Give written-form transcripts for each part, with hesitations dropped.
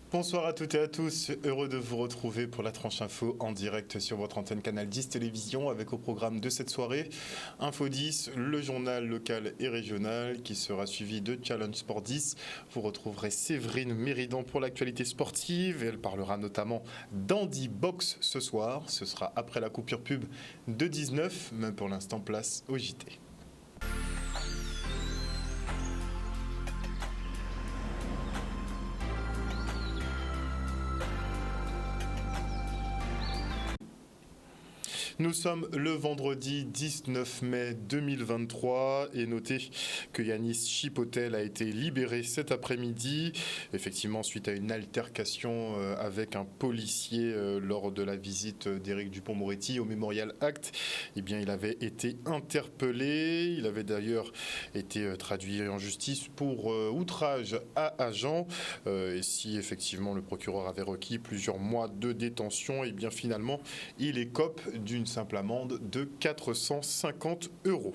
Bonsoir à toutes et à tous, heureux de vous retrouver pour la tranche info en direct sur votre antenne Canal 10 Télévision avec au programme de cette soirée Info 10, le journal local et régional qui sera suivi de Challenge Sport 10. Vous retrouverez Séverine Méridan pour l'actualité sportive et elle parlera notamment d'Handy Box ce soir. Ce sera après la coupure pub de 19, mais pour l'instant place au JT. Nous sommes le vendredi 19 mai 2023 et notez que Yanis Chipotel a été libéré cet après-midi, effectivement suite à une altercation avec un policier lors de la visite d'Éric Dupond-Moretti au Memorial Act. Eh bien, il avait été interpellé, il avait d'ailleurs été traduit en justice pour outrage à agent. Et si effectivement le procureur avait requis plusieurs mois de détention, eh bien finalement il écope d'une simple amende de 450 €.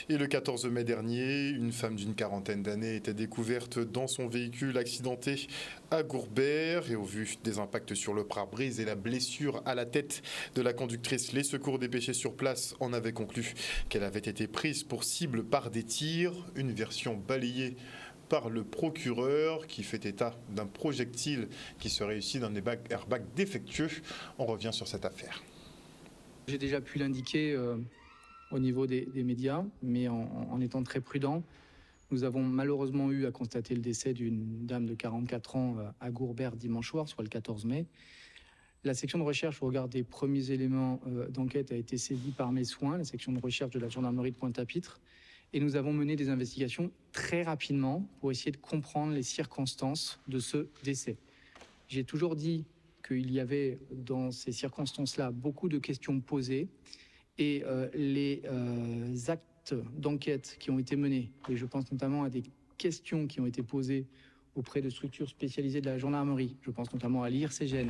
Et le 14 mai dernier, une femme d'une quarantaine d'années était découverte dans son véhicule accidenté à Gourbert. Et au vu des impacts sur le pare-brise et la blessure à la tête de la conductrice, les secours dépêchés sur place en avaient conclu qu'elle avait été prise pour cible par des tirs. Une version balayée par le procureur qui fait état d'un projectile qui serait issu d'un airbag défectueux. On revient sur cette affaire. J'ai déjà pu l'indiquer au niveau des médias, mais en étant très prudent. Nous avons malheureusement eu à constater le décès d'une dame de 44 ans à Gourbert dimanche soir, soit le 14 mai. La section de recherche au regard des premiers éléments d'enquête a été saisie par mes soins, la section de recherche de la gendarmerie de Pointe-à-Pitre. Et nous avons mené des investigations très rapidement pour essayer de comprendre les circonstances de ce décès. J'ai toujours dit qu'il y avait dans ces circonstances-là beaucoup de questions posées et les actes d'enquête qui ont été menés, et je pense notamment à des questions qui ont été posées auprès de structures spécialisées de la gendarmerie, je pense notamment à l'IRCGN,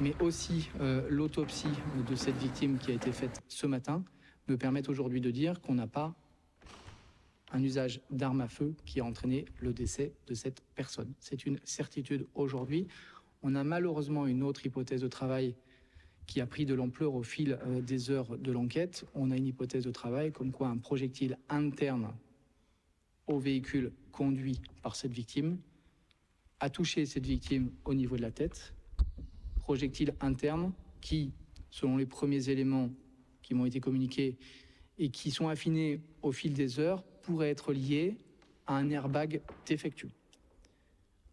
mais aussi l'autopsie de cette victime qui a été faite ce matin, me permettent aujourd'hui de dire qu'on n'a pas un usage d'armes à feu qui a entraîné le décès de cette personne. C'est une certitude aujourd'hui. On a malheureusement une autre hypothèse de travail qui a pris de l'ampleur au fil des heures de l'enquête. On a une hypothèse de travail comme quoi un projectile interne au véhicule conduit par cette victime a touché cette victime au niveau de la tête. Projectile interne qui, selon les premiers éléments qui m'ont été communiqués et qui sont affinés au fil des heures, pourrait être lié à un airbag défectueux.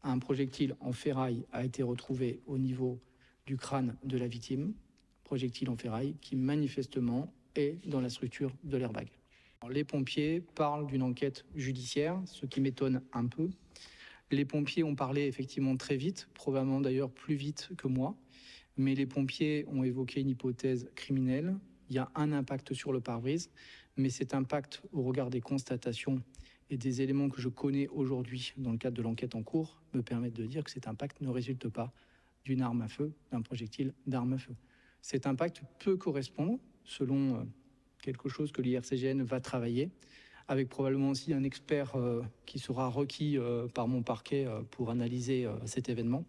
Un projectile en ferraille a été retrouvé au niveau du crâne de la victime, projectile en ferraille qui manifestement est dans la structure de l'airbag. Les pompiers parlent d'une enquête judiciaire, ce qui m'étonne un peu. Les pompiers ont parlé effectivement très vite, probablement d'ailleurs plus vite que moi, mais les pompiers ont évoqué une hypothèse criminelle. Il y a un impact sur le pare-brise, mais cet impact, au regard des constatations et des éléments que je connais aujourd'hui dans le cadre de l'enquête en cours, me permettent de dire que cet impact ne résulte pas d'une arme à feu, d'un projectile d'arme à feu. Cet impact peut correspondre, selon quelque chose que l'IRCGN va travailler, avec probablement aussi un expert qui sera requis par mon parquet pour analyser cet événement.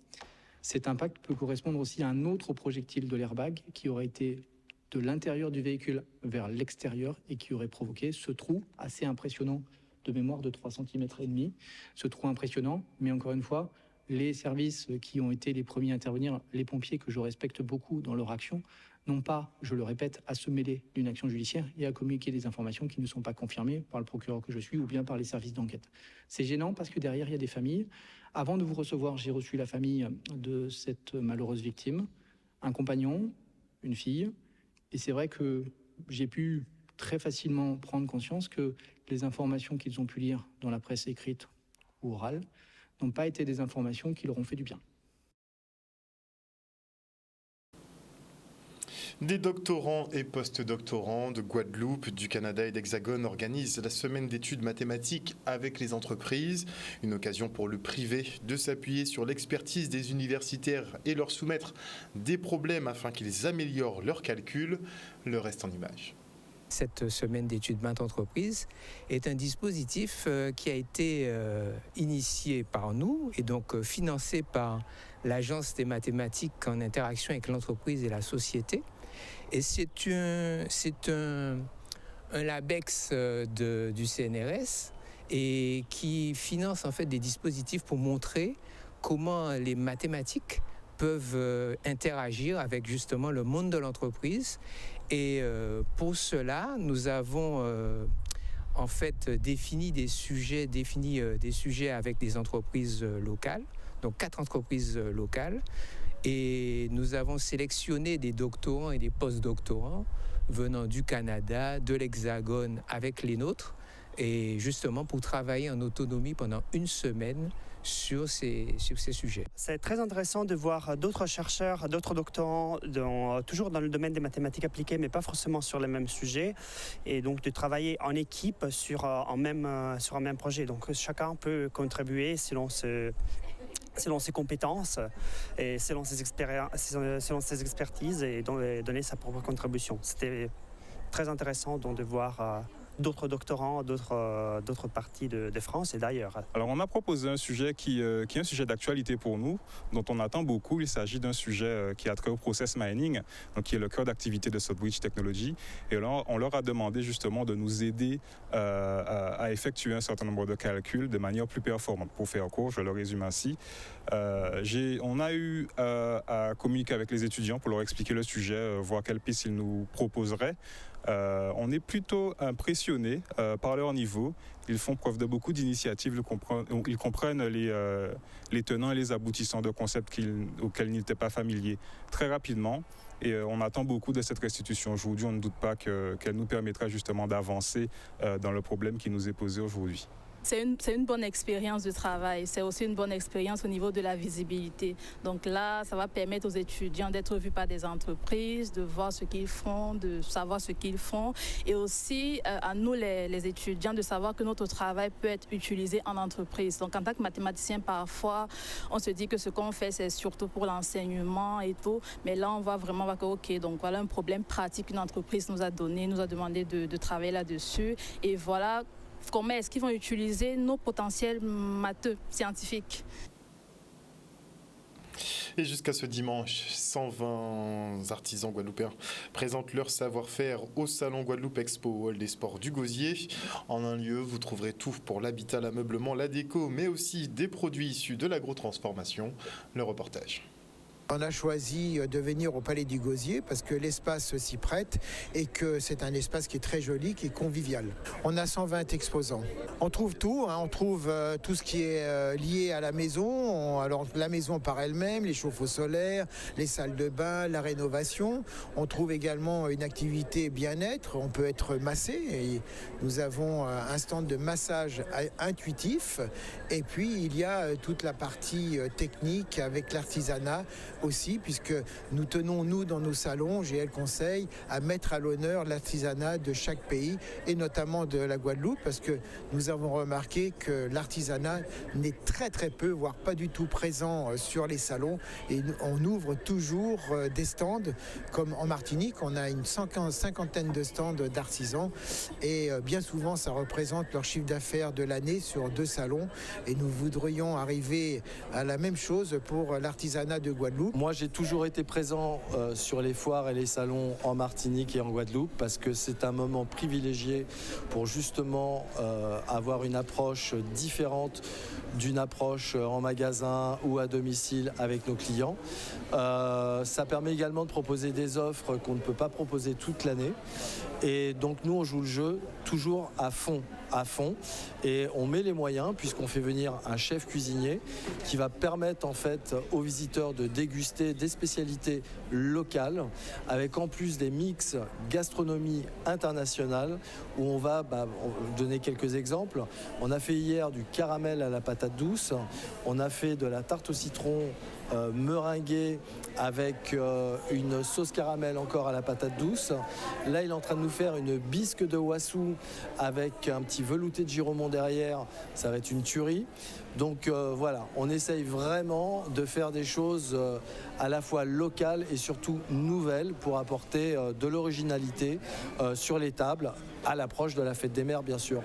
Cet impact peut correspondre aussi à un autre projectile de l'airbag qui aurait été de l'intérieur du véhicule vers l'extérieur et qui aurait provoqué ce trou assez impressionnant de mémoire de 3,5 cm. Ce trou impressionnant, mais encore une fois, les services qui ont été les premiers à intervenir, les pompiers que je respecte beaucoup dans leur action, n'ont pas, je le répète, à se mêler d'une action judiciaire et à communiquer des informations qui ne sont pas confirmées par le procureur que je suis ou bien par les services d'enquête. C'est gênant parce que derrière, il y a des familles. Avant de vous recevoir, j'ai reçu la famille de cette malheureuse victime, un compagnon, une fille, et c'est vrai que j'ai pu très facilement prendre conscience que les informations qu'ils ont pu lire dans la presse écrite ou orale n'ont pas été des informations qui leur ont fait du bien. Des doctorants et post-doctorants de Guadeloupe, du Canada et d'Hexagone organisent la semaine d'études mathématiques avec les entreprises. Une occasion pour le privé de s'appuyer sur l'expertise des universitaires et leur soumettre des problèmes afin qu'ils améliorent leurs calculs. Le reste en images. Cette semaine d'études maths entreprises est un dispositif qui a été initié par nous et donc financé par l'Agence des mathématiques en interaction avec l'entreprise et la société. Et c'est un LABEX du CNRS et qui finance en fait des dispositifs pour montrer comment les mathématiques peuvent interagir avec justement le monde de l'entreprise. Et pour cela, nous avons en fait défini des sujets avec des entreprises locales, donc 4 entreprises locales. Et nous avons sélectionné des doctorants et des post-doctorants venant du Canada, de l'Hexagone avec les nôtres, et justement pour travailler en autonomie pendant une semaine sur ces sujets. C'est très intéressant de voir d'autres chercheurs, d'autres doctorants, toujours dans le domaine des mathématiques appliquées, mais pas forcément sur les mêmes sujets, et donc de travailler en équipe sur un même projet. Donc chacun peut contribuer selon ses compétences et selon ses expertises et donner sa propre contribution. C'était très intéressant donc, de voir d'autres doctorants, d'autres parties de France et d'ailleurs. Alors on a proposé un sujet qui est un sujet d'actualité pour nous, dont on attend beaucoup. Il s'agit d'un sujet qui a trait au process mining, donc qui est le cœur d'activité de Southbridge Technology. Et là, on leur a demandé justement de nous aider à effectuer un certain nombre de calculs de manière plus performante. Pour faire court, je le résume ainsi. On a eu à communiquer avec les étudiants pour leur expliquer le sujet, voir quelles pistes ils nous proposeraient. On est plutôt impressionné par leur niveau. Ils font preuve de beaucoup d'initiatives. Ils comprennent les tenants et les aboutissants de concepts auxquels ils n'étaient pas familiers très rapidement. Et on attend beaucoup de cette restitution aujourd'hui. On ne doute pas qu'elle nous permettra justement d'avancer dans le problème qui nous est posé aujourd'hui. C'est une bonne expérience de travail. C'est aussi une bonne expérience au niveau de la visibilité. Donc là, ça va permettre aux étudiants d'être vus par des entreprises, de voir ce qu'ils font, de savoir ce qu'ils font. Et aussi, à nous, les étudiants, de savoir que notre travail peut être utilisé en entreprise. Donc en tant que mathématicien, parfois, on se dit que ce qu'on fait, c'est surtout pour l'enseignement et tout. Mais là, on va vraiment voir que, OK, donc voilà un problème pratique qu'une entreprise nous a donné, nous a demandé de travailler là-dessus. Et voilà comment est-ce qu'ils vont utiliser nos potentiels matheux, scientifiques. Et jusqu'à ce dimanche, 120 artisans guadeloupéens présentent leur savoir-faire au Salon Guadeloupe Expo au Hall des Sports du Gosier. En un lieu, vous trouverez tout pour l'habitat, l'ameublement, la déco, mais aussi des produits issus de l'agrotransformation. Le reportage. On a choisi de venir au Palais du Gosier parce que l'espace s'y prête et que c'est un espace qui est très joli, qui est convivial. On a 120 exposants. On trouve tout, on trouve tout ce qui est lié à la maison. Alors la maison par elle-même, les chauffe-eau solaires, les salles de bain, la rénovation. On trouve également une activité bien-être. On peut être massé et nous avons un stand de massage intuitif. Et puis il y a toute la partie technique avec l'artisanat aussi, puisque nous tenons, nous, dans nos salons, GL Conseil, à mettre à l'honneur l'artisanat de chaque pays, et notamment de la Guadeloupe, parce que nous avons remarqué que l'artisanat n'est très très peu, voire pas du tout présent sur les salons, et on ouvre toujours des stands, comme en Martinique, on a une cinquantaine de stands d'artisans, et bien souvent ça représente leur chiffre d'affaires de l'année sur 2 salons, et nous voudrions arriver à la même chose pour l'artisanat de Guadeloupe. Moi, j'ai toujours été présent sur les foires et les salons en Martinique et en Guadeloupe parce que c'est un moment privilégié pour justement avoir une approche différente d'une approche en magasin ou à domicile avec nos clients. Ça permet également de proposer des offres qu'on ne peut pas proposer toute l'année. Et donc nous, on joue le jeu toujours à fond. Et on met les moyens puisqu'on fait venir un chef cuisinier qui va permettre en fait aux visiteurs de déguster des spécialités locales avec en plus des mix gastronomie internationale où on va donner quelques exemples. On a fait hier du caramel à la patate douce, on a fait de la tarte au citron meringuée avec une sauce caramel encore à la patate douce. Là, il est en train de nous faire une bisque de Wassou avec un petit velouté de giromont derrière. Ça va être une tuerie. Donc voilà, on essaye vraiment de faire des choses à la fois locales et surtout nouvelles pour apporter de l'originalité sur les tables à l'approche de la fête des mères, bien sûr.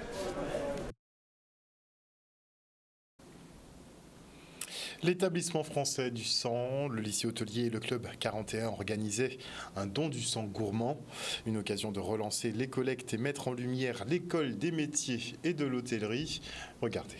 L'établissement français du sang, le lycée hôtelier et le club 41 organisaient un don du sang gourmand, une occasion de relancer les collectes et mettre en lumière l'école des métiers et de l'hôtellerie. Regardez.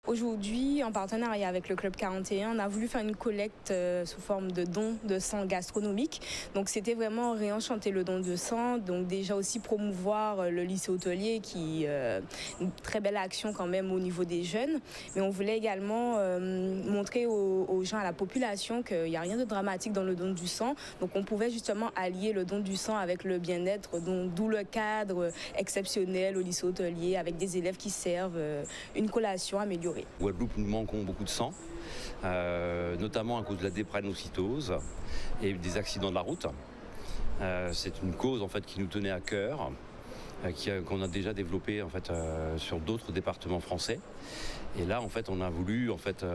Aujourd'hui, en partenariat avec le Club 41, on a voulu faire une collecte sous forme de don de sang gastronomique. Donc c'était vraiment réenchanter le don de sang, donc déjà aussi promouvoir le lycée hôtelier qui une très belle action quand même au niveau des jeunes. Mais on voulait également montrer aux gens, à la population qu'il n'y a rien de dramatique dans le don du sang. Donc on pouvait justement allier le don du sang avec le bien-être, d'où le cadre exceptionnel au lycée hôtelier avec des élèves qui servent une collation améliorée. Guadeloupe, nous manquons beaucoup de sang, notamment à cause de la drépanocytose et des accidents de la route. C'est une cause en fait qui nous tenait à cœur, qu'on a déjà développée en fait sur d'autres départements français. Et là en fait on a voulu en fait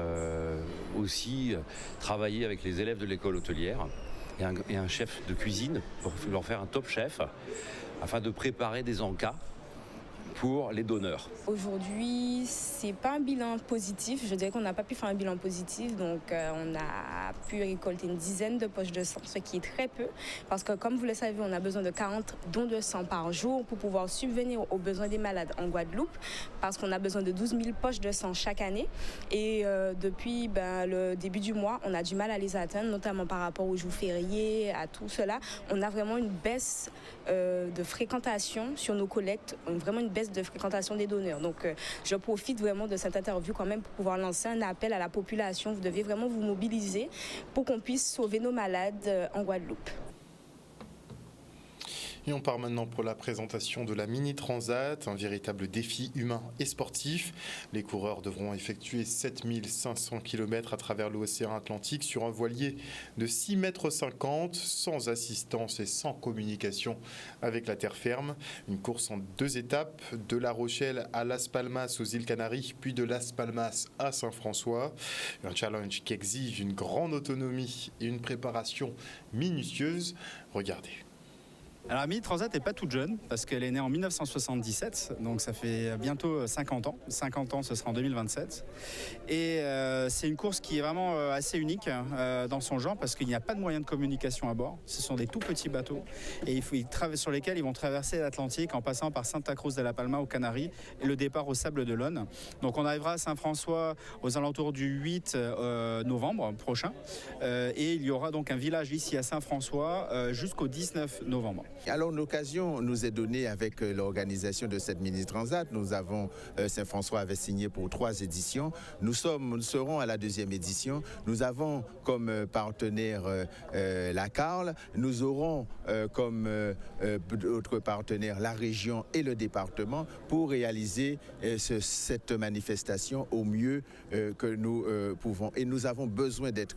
aussi travailler avec les élèves de l'école hôtelière et un chef de cuisine pour leur faire un top chef afin de préparer des encas pour les donneurs. Aujourd'hui, c'est pas un bilan positif. Je dirais qu'on n'a pas pu faire un bilan positif. Donc, on a pu récolter une dizaine de poches de sang, ce qui est très peu. Parce que, comme vous le savez, on a besoin de 40 dons de sang par jour pour pouvoir subvenir aux besoins des malades en Guadeloupe. Parce qu'on a besoin de 12 000 poches de sang chaque année. Et depuis le début du mois, on a du mal à les atteindre, notamment par rapport aux jours fériés, à tout cela. On a vraiment une baisse de fréquentation sur nos collectes, vraiment une baisse de fréquentation des donneurs. Donc, je profite vraiment de cette interview quand même pour pouvoir lancer un appel à la population. Vous devez vraiment vous mobiliser pour qu'on puisse sauver nos malades en Guadeloupe. Et on part maintenant pour la présentation de la Mini Transat, un véritable défi humain et sportif. Les coureurs devront effectuer 7500 km à travers l'océan Atlantique sur un voilier de 6,50 mètres, sans assistance et sans communication avec la terre ferme. Une course en 2 étapes, de La Rochelle à Las Palmas aux îles Canaries, puis de Las Palmas à Saint-François. Un challenge qui exige une grande autonomie et une préparation minutieuse. Regardez. Alors la Mini Transat n'est pas toute jeune parce qu'elle est née en 1977, donc ça fait bientôt 50 ans. 50 ans, ce sera en 2027. Et c'est une course qui est vraiment assez unique dans son genre parce qu'il n'y a pas de moyens de communication à bord. Ce sont des tout petits bateaux et sur lesquels ils vont traverser l'Atlantique en passant par Santa Cruz de la Palma aux Canaries et le départ au Sable d'Olonne. Donc on arrivera à Saint-François aux alentours du 8 novembre prochain et il y aura donc un village ici à Saint-François jusqu'au 19 novembre. Alors l'occasion nous est donnée avec l'organisation de cette Mini Transat. Nous avons, Saint-François avait signé pour 3 éditions. Nous serons à la 2e édition. Nous avons comme partenaire la CARL. Nous aurons comme autre partenaire la région et le département pour réaliser cette manifestation au mieux que nous pouvons. Et nous avons besoin d'être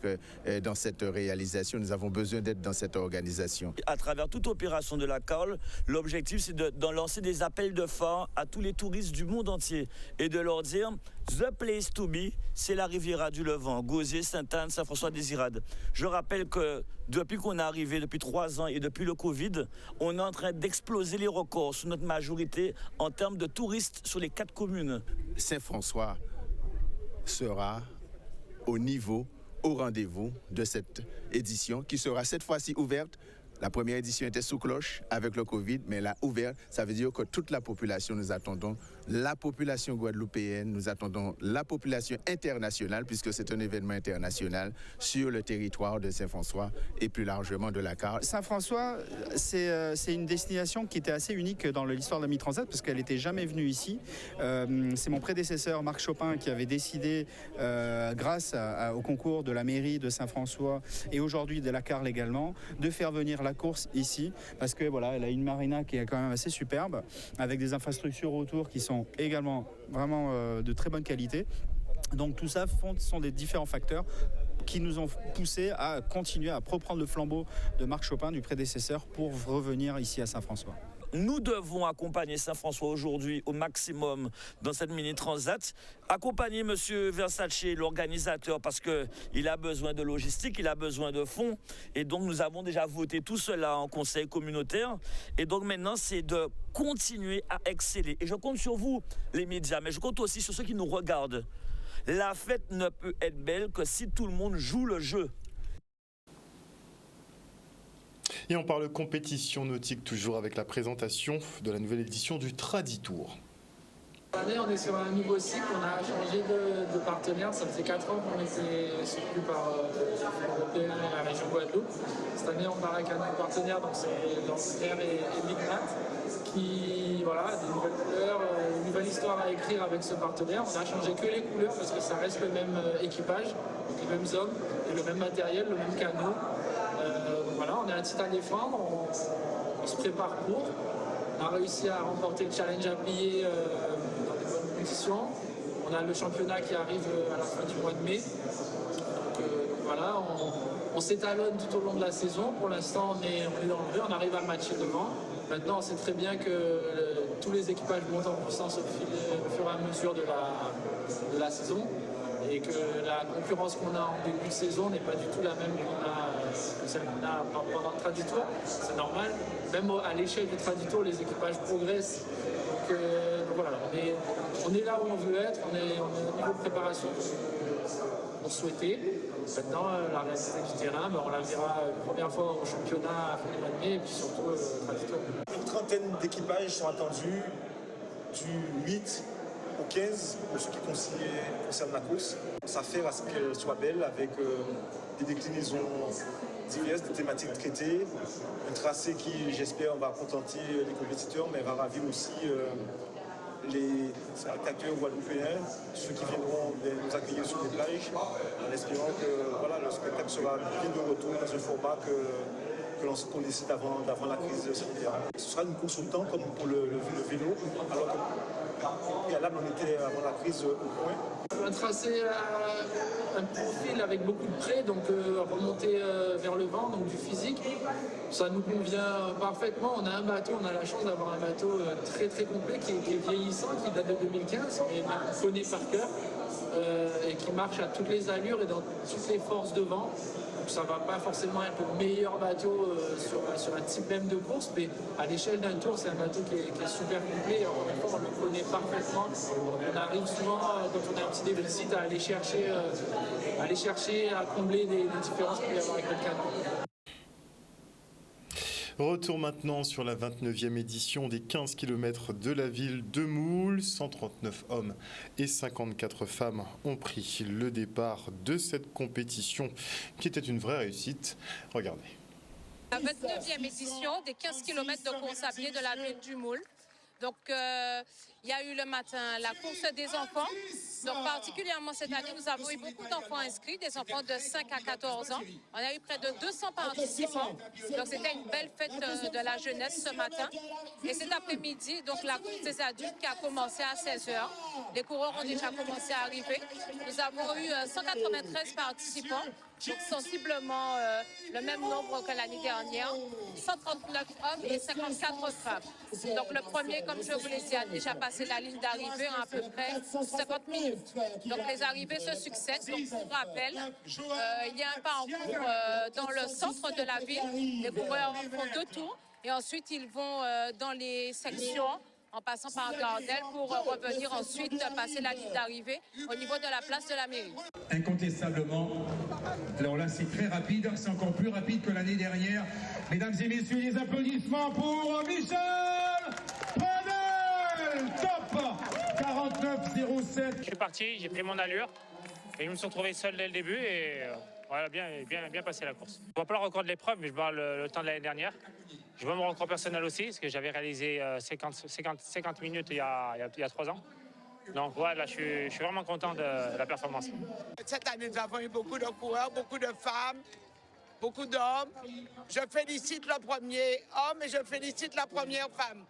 dans cette réalisation. Nous avons besoin d'être dans cette organisation. À travers toute opération de la CARL, l'objectif c'est de lancer des appels de phare à tous les touristes du monde entier et de leur dire The place to be, c'est la Riviera du Levant, Gosier, Sainte-Anne, Saint-François-des-Irades. Je rappelle que depuis qu'on est arrivé, depuis 3 ans et depuis le Covid, on est en train d'exploser les records sur notre majorité en termes de touristes sur les 4 communes. Saint-François sera au rendez-vous de cette édition qui sera cette fois-ci ouverte. La première édition était sous cloche avec le Covid, mais elle a ouvert. Ça veut dire que toute la population, nous attendons la population guadeloupéenne, nous attendons la population internationale, puisque c'est un événement international sur le territoire de Saint-François et plus largement de la CARL. Saint-François, c'est une destination qui était assez unique dans l'histoire de la Mini Transat parce qu'elle n'était jamais venue ici. C'est mon prédécesseur Marc Chopin qui avait décidé, grâce au concours de la mairie de Saint-François et aujourd'hui de la CARL également, de faire venir la course ici parce que voilà, elle a une marina qui est quand même assez superbe avec des infrastructures autour qui sont également vraiment de très bonne qualité. Donc tout ça sont des différents facteurs qui nous ont poussé à continuer à reprendre le flambeau de Marc Chopin, du prédécesseur, pour revenir ici à Saint-François. Nous devons accompagner Saint-François aujourd'hui au maximum dans cette mini-transat. Accompagner M. Versace, l'organisateur, parce qu'il a besoin de logistique, il a besoin de fonds. Et donc nous avons déjà voté tout cela en conseil communautaire. Et donc maintenant, c'est de continuer à exceller. Et je compte sur vous, les médias, mais je compte aussi sur ceux qui nous regardent. La fête ne peut être belle que si tout le monde joue le jeu. Et on parle compétition nautique toujours avec la présentation de la nouvelle édition du Traditour. Cette année, on est sur un nouveau cycle, on a changé de partenaire. Ça faisait 4 ans qu'on était soutenu par l'Européen et la région Guadeloupe. Cette année, on part avec un nouveau partenaire, donc c'est Lancer et Lignat, qui, voilà, des nouvelles couleurs, une nouvelle histoire à écrire avec ce partenaire. On a changé que les couleurs parce que ça reste le même équipage, donc les mêmes hommes, et le même matériel, le même canot. Voilà, on a un titre à défendre, on se prépare pour. On a réussi à remporter le challenge à plier dans des bonnes conditions. On a le championnat qui arrive à la fin du mois de mai. Donc voilà, on s'étalonne tout au long de la saison. Pour l'instant, on est dans le vrai, on arrive à matcher devant. Maintenant, on sait très bien que tous les équipages montent en puissance au fur et à mesure de la saison. Et que la concurrence qu'on a en début de saison n'est pas du tout la même que celle qu'on a pendant le Traditour. C'est normal. Même à l'échelle du Traditour, les équipages progressent. Donc voilà, on est là où on veut être, on est au niveau de préparation qu'on souhaitait. Maintenant, la réalité du terrain, on la verra une première fois au championnat à fin du mois de mai et puis surtout au Traditour. Une trentaine d'équipages sont attendus du 8 au 15 pour ce qui concerne la course. S'affaire à ce qu'elle soit belle avec des déclinaisons diverses, des thématiques traitées, un tracé qui, j'espère, va contenter les compétiteurs, mais va ravir aussi les spectateurs guadeloupéens, ceux qui viendront nous accueillir sur les plages, en espérant que voilà, le spectacle sera bien de retour dans un format que l'on se connaissait avant la crise sanitaire. Ce sera une course au temps comme pour le vélo, alors que préalable, on était avant la crise au point. Un tracé, un profil avec beaucoup de près, donc remonter vers le vent, donc du physique. Ça nous convient parfaitement. On a un bateau, on a la chance d'avoir un bateau très très complet qui est vieillissant, qui date de 2015, mais qu'on connaît par cœur et qui marche à toutes les allures et dans toutes les forces de vent. Donc ça ne va pas forcément être le meilleur bateau sur un type même de course, mais à l'échelle d'un tour, c'est un bateau qui est super complet. Encore une fois, on le connaît parfaitement. On arrive souvent, quand on a un petit déficit, à aller chercher, à combler des différences qu'il peut y avoir avec notre canot. Retour maintenant sur la 29e édition des 15 km de la ville de Moule. 139 hommes et 54 femmes ont pris le départ de cette compétition qui était une vraie réussite. Regardez. La 29e édition des 15 km de course à pied de la ville du Moule. Donc, il y a eu le matin la course des enfants. Donc, particulièrement cette année, nous avons eu beaucoup d'enfants inscrits, des enfants de 5 à 14 ans. On a eu près de 200 participants. Donc, c'était une belle fête de la jeunesse ce matin. Et cet après-midi, donc la course des adultes qui a commencé à 16h. Les coureurs ont déjà commencé à arriver. Nous avons eu 193 participants. Donc sensiblement le même nombre que l'année dernière, 139 hommes et 54 femmes. Donc le premier, comme je vous l'ai dit, a déjà passé la ligne d'arrivée en à peu près 50 minutes. Donc les arrivées se succèdent. Donc pour rappel, il y a un parcours dans le centre de la ville. Les coureurs font 2 tours et ensuite ils vont dans les sections en passant par Gardel pour revenir ensuite passer la ligne d'arrivée au niveau de la place de la mairie. Incontestablement, alors là c'est très rapide, c'est encore plus rapide que l'année dernière. Mesdames et messieurs, les applaudissements pour Michel Pradel. Top 49,07. Je suis parti, j'ai pris mon allure et je me suis retrouvé seul dès le début et voilà, bien passé la course. Je ne vois pas le record de l'épreuve, mais je vois le temps de l'année dernière. Je vois mon record personnel aussi, parce que j'avais réalisé 50 minutes il y a 3 ans. Donc voilà, je suis vraiment content de la performance. Cette année, nous avons eu beaucoup de coureurs, beaucoup de femmes, beaucoup d'hommes. Je félicite le premier homme et je félicite la première femme.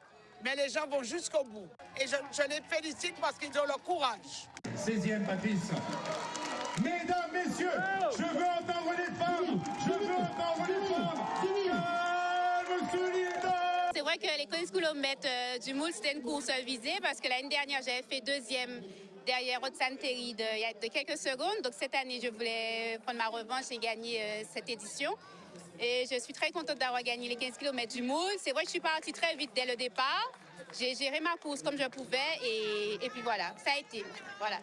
mais les gens vont jusqu'au bout. Et je les félicite parce qu'ils ont le courage. 16e, Patrice. Mesdames, messieurs, je veux entendre les femmes. Je veux entendre les femmes. Calme, Linda. C'est vrai que les 15 km du Moule, c'était une course visée parce que l'année dernière, j'avais fait 2e derrière Roxane Terry de quelques secondes. Donc cette année, je voulais prendre ma revanche et gagner cette édition. Et je suis très contente d'avoir gagné les 15 km du Moule. C'est vrai que je suis partie très vite dès le départ. J'ai géré ma course comme je pouvais et puis voilà, ça a été. Voilà.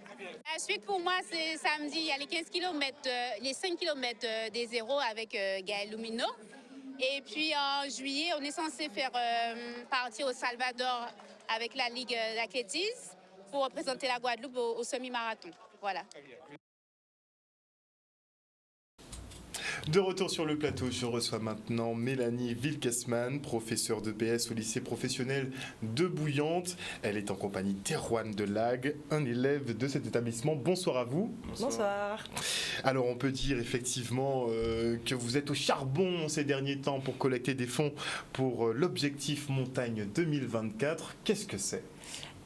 La suite pour moi, c'est samedi, il y a les 15 km, les 5 km des zéros avec Gaël Lumino. Et puis en juillet, on est censé faire partir au Salvador avec la Ligue d'athlétisme pour représenter la Guadeloupe au semi-marathon. Voilà. De retour sur le plateau, je reçois maintenant Mélanie Wilkesman, professeure de PS au lycée professionnel de Bouillante. Elle est en compagnie d'Erwan Delague, un élève de cet établissement. Bonsoir à vous. Bonsoir. Alors on peut dire effectivement que vous êtes au charbon ces derniers temps pour collecter des fonds pour l'objectif Montagne 2024. Qu'est-ce que c'est ?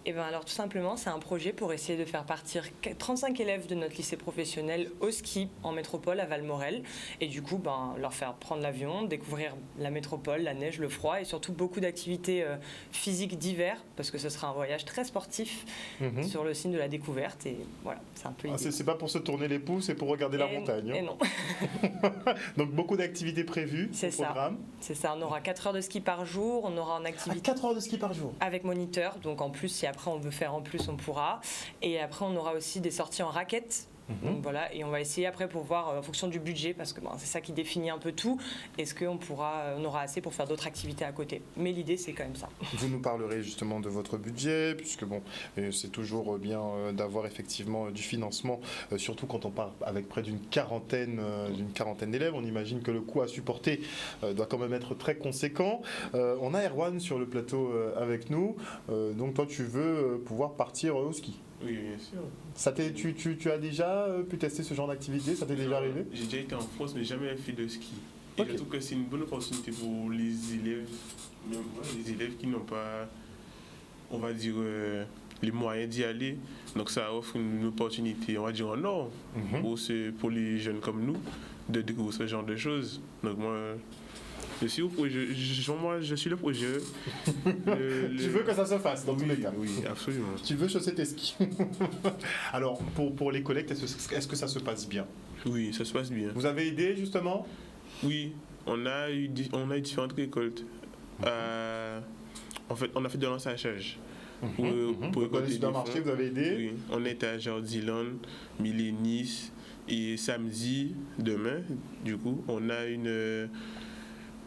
Eh bien alors tout simplement, c'est un projet pour essayer de faire partir 35 élèves de notre lycée professionnel au ski en métropole à Valmorel et du coup leur faire prendre l'avion, découvrir la métropole, la neige, le froid et surtout beaucoup d'activités physiques d'hiver parce que ce sera un voyage très sportif sur le signe de la découverte et voilà, c'est un peu l'idée. C'est pas pour se tourner les pouces, c'est pour regarder la montagne. Et non. Donc beaucoup d'activités prévues au programme. C'est ça, on aura 4 heures de ski par jour, on aura en activité... 4 heures de ski par jour avec moniteur, donc en plus si après on veut faire en plus, on pourra. Et après, on aura aussi des sorties en raquettes. Donc voilà, et on va essayer après pour voir en fonction du budget, parce que c'est ça qui définit un peu tout. Est-ce qu'on aura assez pour faire d'autres activités à côté? Mais l'idée, c'est quand même ça. Vous nous parlerez justement de votre budget, puisque c'est toujours bien d'avoir effectivement du financement, surtout quand on part avec près d'une quarantaine d'élèves. On imagine que le coût à supporter doit quand même être très conséquent. On a Erwan sur le plateau avec nous. Donc toi, tu veux pouvoir partir au ski? Oui, bien sûr. Tu as déjà pu tester ce genre d'activité? Ça t'est déjà arrivé? J'ai déjà été en France, mais jamais fait de ski. Et je trouve que c'est une bonne opportunité pour les élèves qui n'ont pas, on va dire, les moyens d'y aller. Donc ça offre une opportunité, on va dire, en or pour les jeunes comme nous de découvrir ce genre de choses. Donc moi... Je suis au projet, je suis le projet. Tu veux que ça se fasse dans tous les cas? Oui, absolument. Tu veux chausser tes skis. Alors, pour les collectes, est-ce que ça se passe bien? Oui, ça se passe bien. Vous avez aidé justement? Oui, on a eu différentes récoltes. En fait, on a fait de l'ensachage. Pour récolter des fonds. Vous avez aidé? Oui, on est à Jardiland, Milénis et samedi, demain, du coup, on a une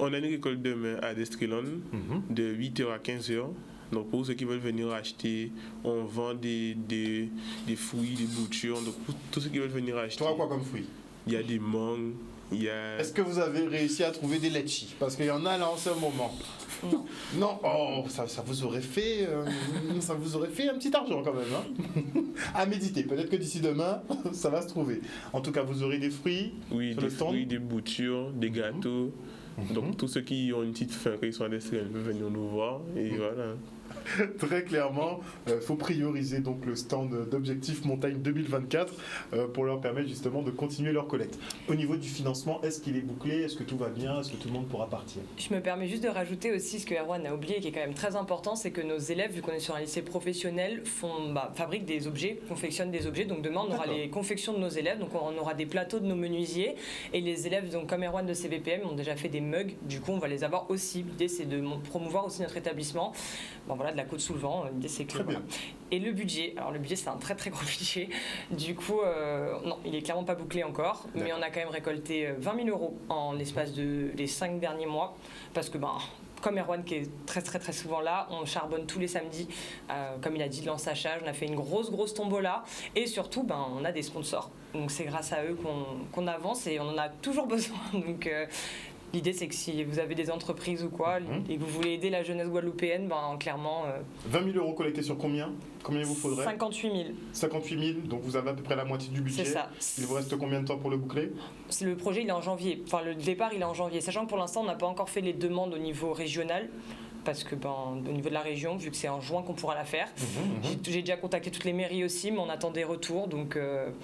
récolte demain à Destreland de 8h à 15h. Donc pour ceux qui veulent venir acheter, on vend des fruits, des boutures. Donc pour tous ceux qui veulent venir acheter. Toi, quoi comme fruits? Il y a des mangues, il y a... Est-ce que vous avez réussi à trouver des litchis? Parce qu'il y en a là en ce moment. Non. Non. Oh, ça vous aurait fait un petit argent quand même. Hein. À méditer. Peut-être que d'ici demain, ça va se trouver. En tout cas, vous aurez des fruits. Oui, des fruits, des boutures, des gâteaux. Donc tous ceux qui ont une petite faim, quand ils sont à l'extérieur, peuvent venir nous voir et voilà. Très clairement, il faut prioriser donc le stand d'Objectif Montagne 2024 pour leur permettre justement de continuer leur collecte. Au niveau du financement, est-ce qu'il est bouclé? Est-ce que tout va bien? Est-ce que tout le monde pourra partir? Je me permets juste de rajouter aussi ce que Erwan a oublié, qui est quand même très important, c'est que nos élèves, vu qu'on est sur un lycée professionnel, fabriquent des objets, confectionnent des objets. Donc demain, on aura les confections de nos élèves, donc on aura des plateaux de nos menuisiers. Et les élèves, donc, comme Erwan de CVPM, ont déjà fait des mugs. Du coup, on va les avoir aussi. L'idée, c'est de promouvoir aussi notre établissement. Voilà, de la Côte sous le vent. L'idée, c'est que... Très bien. Et le budget, alors le budget, c'est un très très gros budget. Du coup, non, il est clairement pas bouclé encore. Mais on a quand même récolté 20 000 € en l'espace des 5 derniers mois. Parce que, comme Erwan qui est très très très souvent là, on charbonne tous les samedis, comme il a dit, de l'ensachage. On a fait une grosse tombola et surtout on a des sponsors. Donc c'est grâce à eux qu'on avance et on en a toujours besoin. Donc l'idée c'est que si vous avez des entreprises ou quoi et que vous voulez aider la jeunesse guadeloupéenne, clairement... 20 000 € collectés sur combien? Combien il vous faudrait? 58 000. 58 000, donc vous avez à peu près la moitié du budget. C'est ça. Il vous reste combien de temps pour le boucler? Le projet il est en janvier, le départ il est en janvier, sachant que pour l'instant on n'a pas encore fait les demandes au niveau régional, parce que au niveau de la région, vu que c'est en juin qu'on pourra la faire, j'ai déjà contacté toutes les mairies aussi, mais on attend des retours. Donc,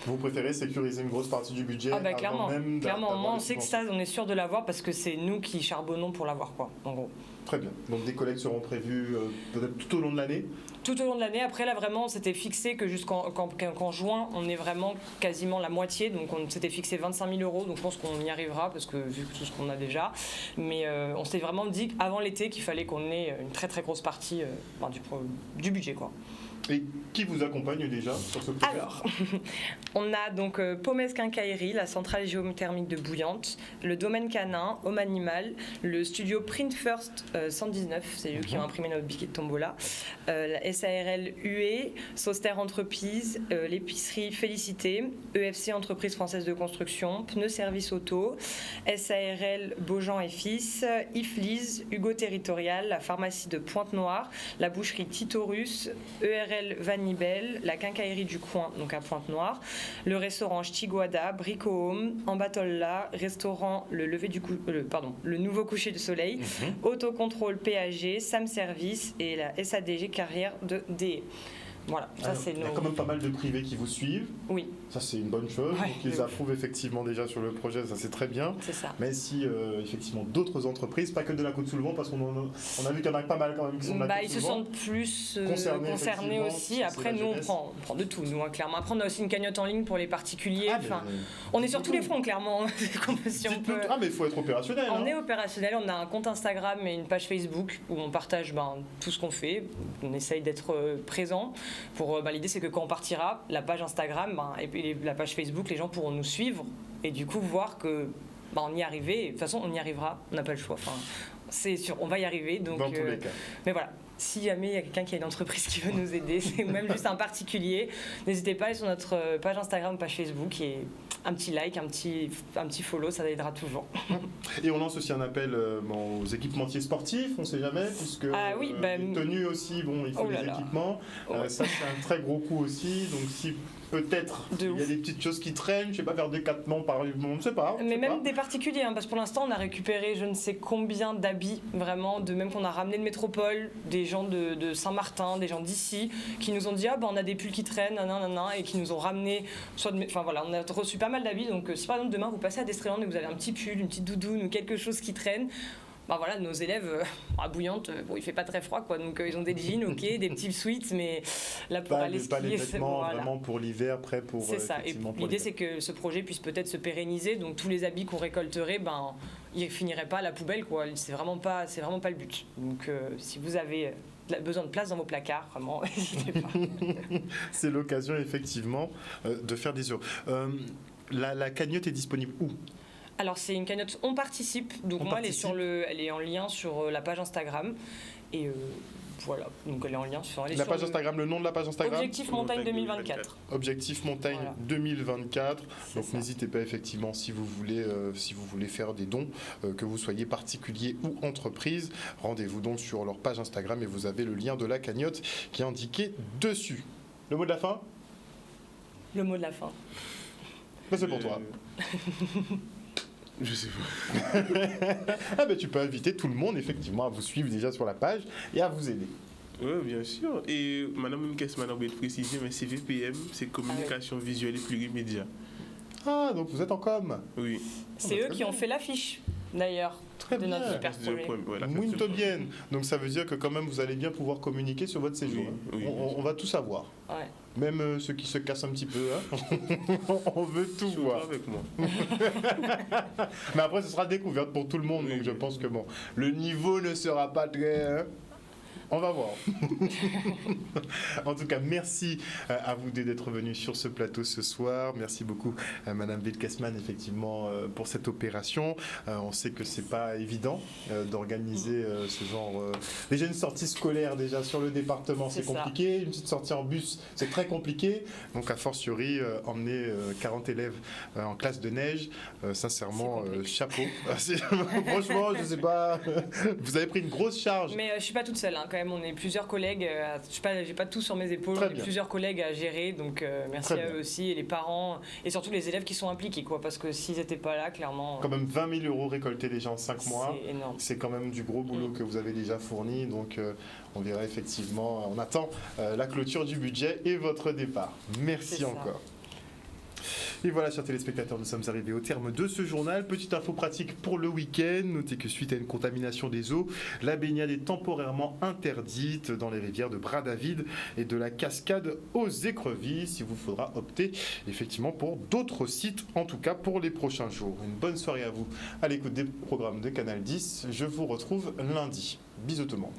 vous préférez sécuriser une grosse partie du budget clairement, même clairement. Moi, on sait que ça, on est sûr de l'avoir parce que c'est nous qui charbonnons pour l'avoir, quoi, en gros. Très bien. Donc des collectes seront prévues peut-être tout au long de l'année. Tout au long de l'année. Après, là, vraiment, on s'était fixé que qu'en juin, on est vraiment quasiment la moitié. Donc, on s'était fixé 25 000 €. Donc, je pense qu'on y arrivera parce que vu tout ce qu'on a déjà. Mais on s'était vraiment dit avant l'été qu'il fallait qu'on ait une très, très grosse partie du budget, quoi. Et qui vous accompagne déjà sur ce projet? Alors, on a donc Pommes Quincaillerie, la centrale géothermique de Bouillante, le domaine canin, Home Animal, le studio Print First 119, c'est eux qui ont imprimé notre biquet de tombola, la SARL UE, Soster Entreprise, l'épicerie Félicité, EFC Entreprise Française de Construction, Pneus Service Auto, SARL Beaujean et Fils, Iflise, Hugo Territorial, la pharmacie de Pointe-Noire, la boucherie Titorus, ERL Vanibel, la quincaillerie du coin, donc à Pointe-Noire, le restaurant Ch'tiguada, Brico Home, Ambatolla, restaurant le Nouveau Coucher du Soleil, Autocontrôle PAG, Sam Service et la SADG Carrière de DE. Voilà, ça c'est il y a quand même pas mal de privés qui vous suivent. Oui. Ça c'est une bonne chose. Ouais, donc ils approuvent effectivement déjà sur le projet, ça c'est très bien. C'est ça. Mais si effectivement d'autres entreprises, pas que de la Côte-sous-le-Vent, parce qu'on a vu qu'il y en a pas mal quand même qui sont de la Côte-sous-le-Vent. Ils se sentent plus concernés aussi. Après nous on prend de tout, nous, clairement. Après on a aussi une cagnotte en ligne pour les particuliers. On est sur tous les fronts clairement. Mais il faut être opérationnel. On est opérationnel, on a un compte Instagram et une page Facebook où on partage tout ce qu'on fait. On essaye d'être présent. L'idée c'est que quand on partira, la page Instagram et puis la page Facebook, les gens pourront nous suivre et du coup voir que on y est arrivé. De toute façon, on y arrivera. On n'a pas le choix. Enfin, c'est sûr, on va y arriver. Donc, dans tous les cas. Mais voilà. Si jamais il y a quelqu'un qui a une entreprise qui veut nous aider, ou même juste un particulier, n'hésitez pas à aller sur notre page Instagram, page Facebook et un petit like, un petit follow, ça aidera toujours. Et on lance aussi un appel aux équipementiers sportifs, on ne sait jamais, puisque les tenues aussi, il faut les équipements. Ça c'est un très gros coût aussi, donc si peut-être il y a des petites choses qui traînent, je sais pas, vers Décathlon par exemple, on ne sait pas. Mais même des particuliers, parce que pour l'instant on a récupéré je ne sais combien d'habits, vraiment, de même qu'on a ramené de métropole, des gens de Saint-Martin, des gens d'ici, qui nous ont dit on a des pulls qui traînent, et qui nous ont ramené, on a reçu pas mal d'habits, donc si par exemple demain vous passez à Destréland et vous avez un petit pull, une petite doudoune ou quelque chose qui traîne, nos élèves à Bouillante, il fait pas très froid, quoi. Donc ils ont des jeans, des petits sweats, mais là pour aller skier, pas les vêtements vraiment pour l'hiver, prêt pour. C'est ça. Et l'idée c'est que ce projet puisse peut-être se pérenniser. Donc tous les habits qu'on récolterait, ils finiraient pas à la poubelle, quoi. C'est vraiment pas le but. Donc si vous avez besoin de place dans vos placards, vraiment, n'hésitez pas. C'est l'occasion effectivement de faire des heures. La cagnotte est disponible où ? Alors c'est une cagnotte On Participe, donc elle est en lien sur la page Instagram et voilà, donc elle est en lien sur la page Instagram, le nom de la page Instagram, Objectif Montagne 2024. Objectif Montagne 2024. Donc n'hésitez pas effectivement si vous voulez faire des dons, que vous soyez particulier ou entreprise, rendez-vous donc sur leur page Instagram et vous avez le lien de la cagnotte qui est indiqué dessus. Le mot de la fin ? Le mot de la fin. C'est pour toi. Je sais pas. Tu peux inviter tout le monde effectivement à vous suivre déjà sur la page et à vous aider. Oui, bien sûr. Et Madame Kessman a oublié de préciser, mais CVPM, c'est communication visuelle et plurimédia. Ah, donc vous êtes en com. Oui. C'est eux qui ont fait l'affiche, d'ailleurs, de notre super projet. Muito bien. Donc ça veut dire que quand même vous allez bien pouvoir communiquer sur votre séjour. Oui. On va tout savoir. Ouais. Même ceux qui se cassent un petit peu, on veut tout voir. Avec moi. Mais après, ce sera découverte pour tout le monde, donc je pense que le niveau ne sera pas très... On va voir. En tout cas, merci à vous deux d'être venus sur ce plateau ce soir. Merci beaucoup à Madame Wilkesman, effectivement, pour cette opération. On sait que c'est pas évident d'organiser ce genre... Déjà, une sortie scolaire déjà sur le département, c'est compliqué. Une petite sortie en bus, c'est très compliqué. Donc, a fortiori, emmener 40 élèves en classe de neige, sincèrement, chapeau. Franchement, je sais pas... Vous avez pris une grosse charge. Mais je suis pas toute seule, quand même. même, on est plusieurs collègues. J'ai pas tout sur mes épaules. Très on est bien. plusieurs collègues à gérer, donc merci Très à bien. eux aussi, et les parents, et surtout les élèves qui sont impliqués, quoi, parce que s'ils n'étaient pas là, clairement. Quand même 20 000 euros récoltés déjà en 5 mois. C'est énorme. C'est quand même du gros boulot que vous avez déjà fourni. Donc on verra effectivement, on attend la clôture du budget et votre départ. Merci C'est ça. encore. Et voilà, chers téléspectateurs, nous sommes arrivés au terme de ce journal. Petite info pratique pour le week-end. Notez que suite à une contamination des eaux, la baignade est temporairement interdite dans les rivières de Bras-David et de la cascade aux Écrevisses. Il vous faudra opter effectivement pour d'autres sites, en tout cas pour les prochains jours. Une bonne soirée à vous à l'écoute des programmes de Canal 10. Je vous retrouve lundi. Bisous tout le monde.